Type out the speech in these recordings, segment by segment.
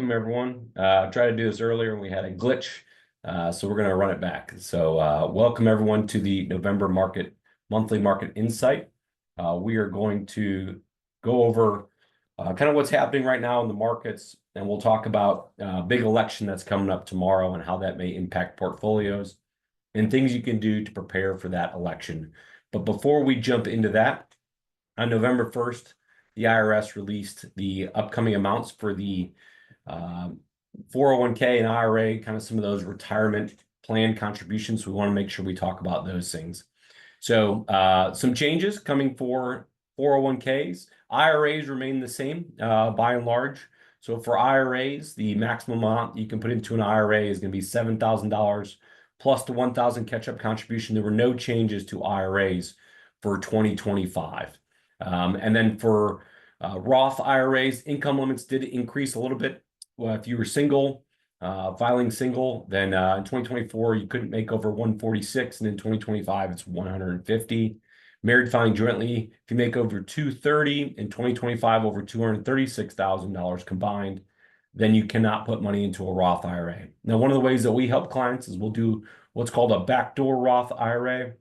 welcome everyone. Tried to do this earlier and we had a glitch, so we're going to run it back. So welcome everyone to the November monthly market insight. We are going to go over kind of what's happening right now in the markets, and we'll talk about big election that's coming up tomorrow and how that may impact portfolios and things you can do to prepare for that election. But before we jump into that, on November 1st, the IRS released the upcoming amounts for the 401k and IRA, kind of some of those retirement plan contributions. We want to make sure we talk about those things. So some changes coming for 401ks. IRAs remain the same by and large. So for IRAs, the maximum amount you can put into an IRA is going to be $7,000 plus the $1,000 catch-up contribution. There were no changes to IRAs for 2025. And then for Roth IRAs, income limits did increase a little bit. Well, if you were single, filing single, then in 2024, you couldn't make over 146, and in 2025, it's 150. Married filing jointly, if you make over 230, in 2025, over $236,000 combined, then you cannot put money into a Roth IRA. Now, one of the ways that we help clients is we'll do what's called a backdoor Roth IRA,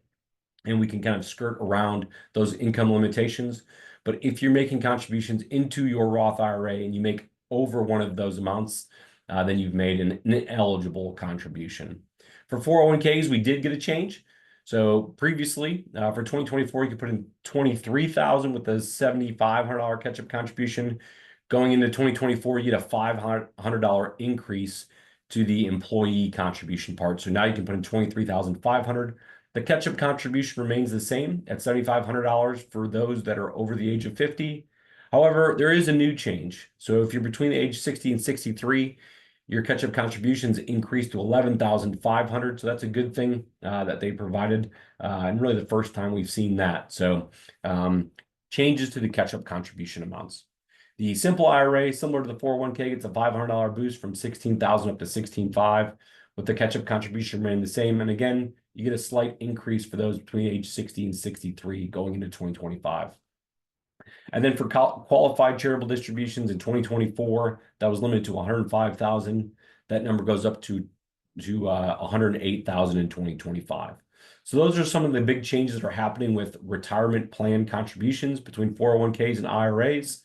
and we can kind of skirt around those income limitations. But if you're making contributions into your Roth IRA and you make over one of those amounts, then you've made an ineligible contribution. For 401ks, we did get a change. So previously, for 2024, you could put in $23,000 with a $7,500 catch-up contribution. Going into 2024, you get a $500 increase to the employee contribution part. So now you can put in $23,500. The catch-up contribution remains the same at $7,500 for those that are over the age of 50. However, there is a new change. So if you're between the age 60 and 63, your catch-up contributions increased to $11,500. So that's a good thing that they provided, and really the first time we've seen that. So changes to the catch-up contribution amounts. The simple IRA, similar to the 401k, gets a $500 boost from $16,000 up to $16,500, with the catch-up contribution remaining the same. And again, you get a slight increase for those between age 60 and 63 going into 2025. And then for qualified charitable distributions in 2024, that was limited to 105,000. That number goes up to 108,000 in 2025. So those are some of the big changes that are happening with retirement plan contributions between 401ks and IRAs.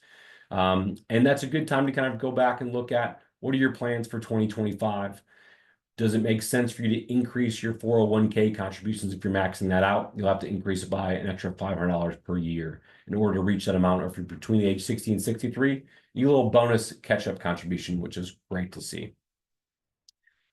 And that's a good time to kind of go back and look at what are your plans for 2025. Does it make sense for you to increase your 401k contributions? If you're maxing that out, you'll have to increase it by an extra $500 per year in order to reach that amount. Or if you're between the age 60 and 63, you get a little bonus catch-up contribution, which is great to see.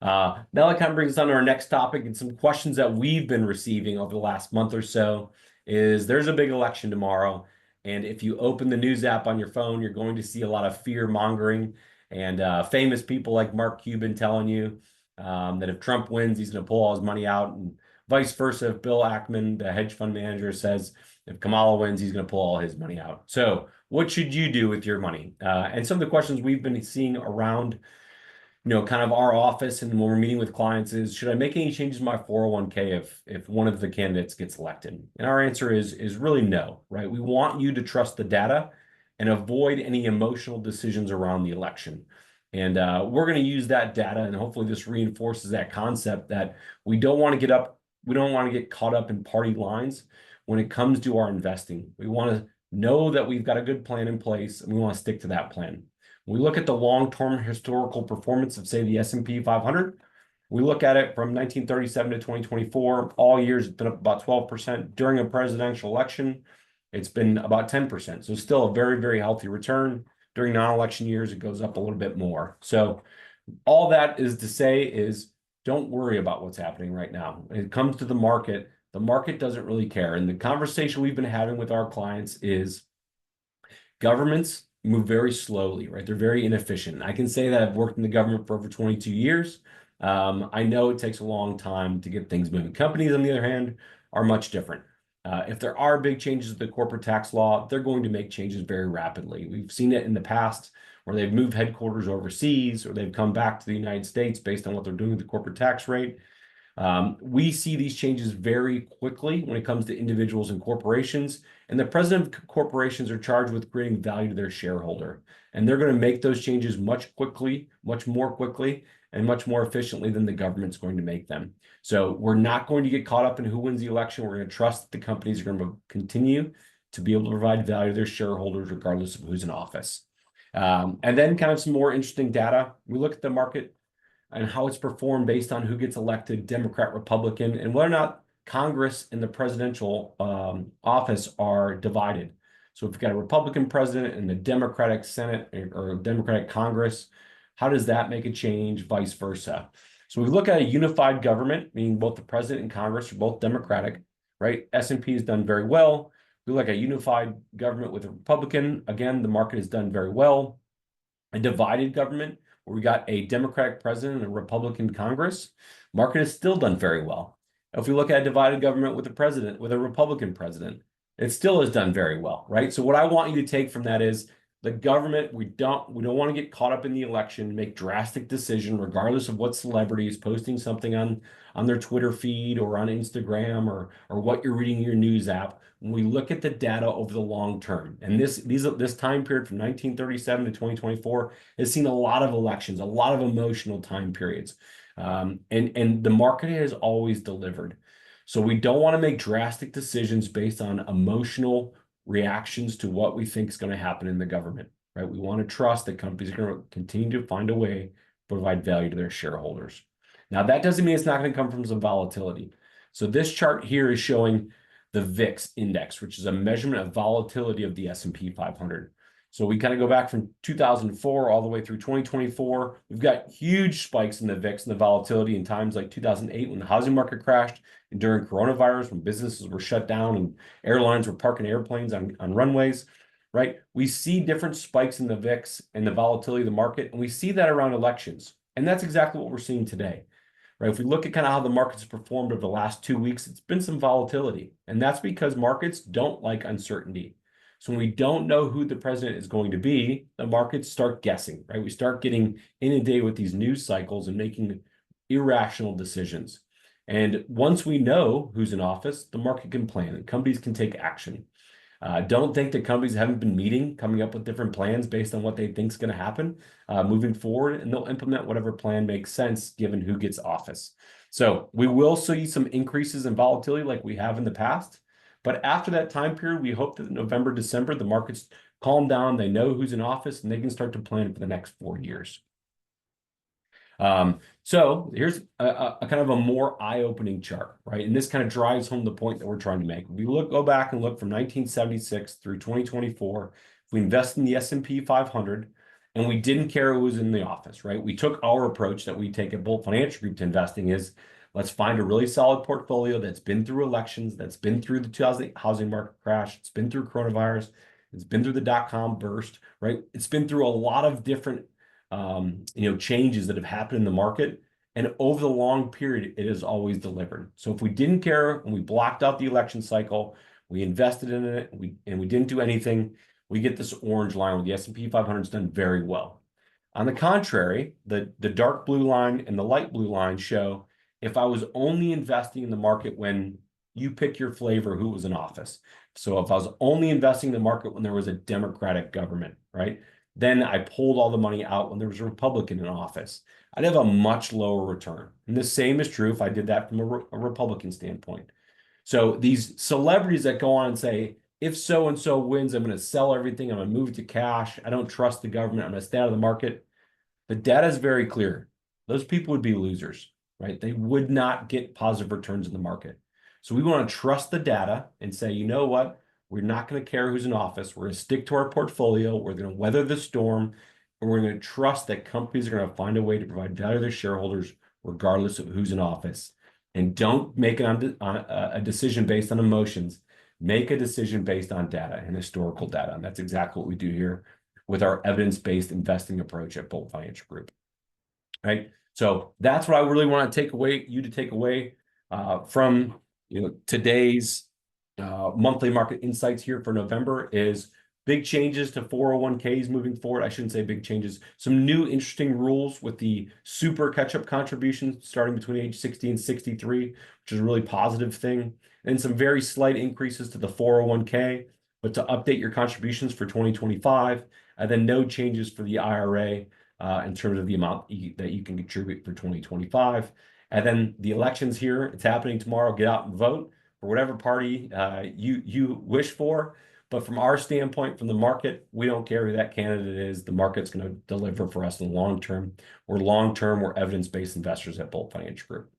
Now that kind of brings us on to our next topic, and some questions that we've been receiving over the last month or so is there's a big election tomorrow. And if you open the news app on your phone, you're going to see a lot of fear mongering and famous people like Mark Cuban telling you that if Trump wins, he's going to pull all his money out, and vice versa. If Bill Ackman, the hedge fund manager, says if Kamala wins, he's going to pull all his money out. So what should you do with your money? And some of the questions we've been seeing around, kind of our office and when we're meeting with clients is, should I make any changes to my 401k if one of the candidates gets elected? And our answer is really no, right? We want you to trust the data and avoid any emotional decisions around the election. And we're going to use that data, and hopefully this reinforces that concept that we don't want to get caught up in party lines when it comes to our investing. We want to know that we've got a good plan in place, and we want to stick to that plan. When we look at the long-term historical performance of, say, the S&P 500, we look at it from 1937 to 2024. All years it's been up about 12%. During a presidential election, it's been about 10%. So still a very, very healthy return. During non-election years, it goes up a little bit more. So all that is to say is don't worry about what's happening right now. When it comes to the market doesn't really care. And the conversation we've been having with our clients is governments move very slowly, right? They're very inefficient. I can say that I've worked in the government for over 22 years. I know it takes a long time to get things moving. Companies, on the other hand, are much different. If there are big changes to the corporate tax law, they're going to make changes very rapidly. We've seen it in the past where they've moved headquarters overseas or they've come back to the United States based on what they're doing with the corporate tax rate. We see these changes very quickly when it comes to individuals and corporations, and the president of corporations are charged with creating value to their shareholder. And they're going to make those changes much more quickly, and much more efficiently than the government's going to make them. So we're not going to get caught up in who wins the election. We're going to trust that the companies are going to continue to be able to provide value to their shareholders regardless of who's in office. And then kind of some more interesting data. We look at the market and how it's performed based on who gets elected, Democrat, Republican, and whether or not Congress and the presidential office are divided. So if you've got a Republican president and the Democratic Senate or Democratic Congress, how does that make a change, vice versa? So we look at a unified government, meaning both the president and Congress are both Democratic, right? S&P has done very well. We look at a unified government with a Republican. Again, the market has done very well. A divided government, where we got a Democratic president and a Republican Congress, market has still done very well. If we look at a divided government with a Republican president, it still has done very well, right? So what I want you to take from that is the government, we don't want to get caught up in the election, make drastic decisions, regardless of what celebrity is posting something on their Twitter feed or on Instagram or what you're reading in your news app. When we look at the data over the long term, and this time period from 1937 to 2024 has seen a lot of elections, a lot of emotional time periods, and the market has always delivered. So we don't want to make drastic decisions based on emotional reactions to what we think is going to happen in the government, right? We want to trust that companies are going to continue to find a way to provide value to their shareholders. Now, that doesn't mean it's not going to come from some volatility. So this chart here is showing the VIX index, which is a measurement of volatility of the S&P 500. So we kind of go back from 2004 all the way through 2024. We've got huge spikes in the VIX and the volatility in times like 2008 when the housing market crashed, and during coronavirus when businesses were shut down and airlines were parking airplanes on runways, right? We see different spikes in the VIX and the volatility of the market, and we see that around elections. And that's exactly what we're seeing today, right? If we look at kind of how the markets have performed over the last 2 weeks, it's been some volatility. And that's because markets don't like uncertainty. So when we don't know who the president is going to be, the markets start guessing, right? We start getting inundated with these news cycles and making irrational decisions. And once we know who's in office, the market can plan and companies can take action. Don't think that companies haven't been meeting, coming up with different plans based on what they think is going to happen moving forward, and they'll implement whatever plan makes sense given who gets office. So we will see some increases in volatility like we have in the past. But after that time period, we hope that in November, December, the markets calm down, they know who's in office, and they can start to plan for the next 4 years. So here's a kind of a more eye-opening chart, right? And this kind of drives home the point that we're trying to make. We go back and look from 1976 through 2024. If we invest in the S&P 500 and we didn't care who was in the office, right? We took our approach that we take at Bolt Financial Group to investing is let's find a really solid portfolio that's been through elections, that's been through the 2008 housing market crash, it's been through coronavirus, it's been through the dot-com burst, right? It's been through a lot of different changes that have happened in the market. And over the long period, it has always delivered. So if we didn't care and we blocked out the election cycle, we invested in it, and we didn't do anything, we get this orange line where the S&P 500 has done very well. On the contrary, the dark blue line and the light blue line show if I was only investing in the market when you pick your flavor who was in office. So if I was only investing in the market when there was a Democratic government, right? Then I pulled all the money out when there was a Republican in office. I'd have a much lower return. And the same is true if I did that from a Republican standpoint. So these celebrities that go on and say, if so-and-so wins, I'm going to sell everything. I'm going to move it to cash. I don't trust the government. I'm going to stay out of the market. The data is very clear. Those people would be losers, right? They would not get positive returns in the market. So we want to trust the data and say, you know what? We're not going to care who's in office. We're going to stick to our portfolio. We're going to weather the storm. And we're going to trust that companies are going to find a way to provide value to their shareholders regardless of who's in office. And don't make a decision based on emotions. Make a decision based on data and historical data. And that's exactly what we do here with our evidence-based investing approach at Bolt Financial Group. Right? So that's what I really want to take away today's monthly market insights here for November is Big changes to 401ks moving forward. I shouldn't say big changes. Some new interesting rules with the super catch-up contributions starting between age 60 and 63, which is a really positive thing. And some very slight increases to the 401k, but to update your contributions for 2025, and then no changes for the IRA in terms of the amount that you can contribute for 2025. And then the elections here, it's happening tomorrow. Get out and vote for whatever party you wish for. But from our standpoint, from the market, we don't care who that candidate is. The market's going to deliver for us in the long term. We're evidence-based investors at Bolt Financial Group.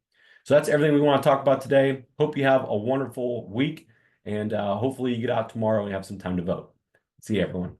So that's everything we want to talk about today. Hope you have a wonderful week, and hopefully you get out tomorrow and have some time to vote. See you, everyone.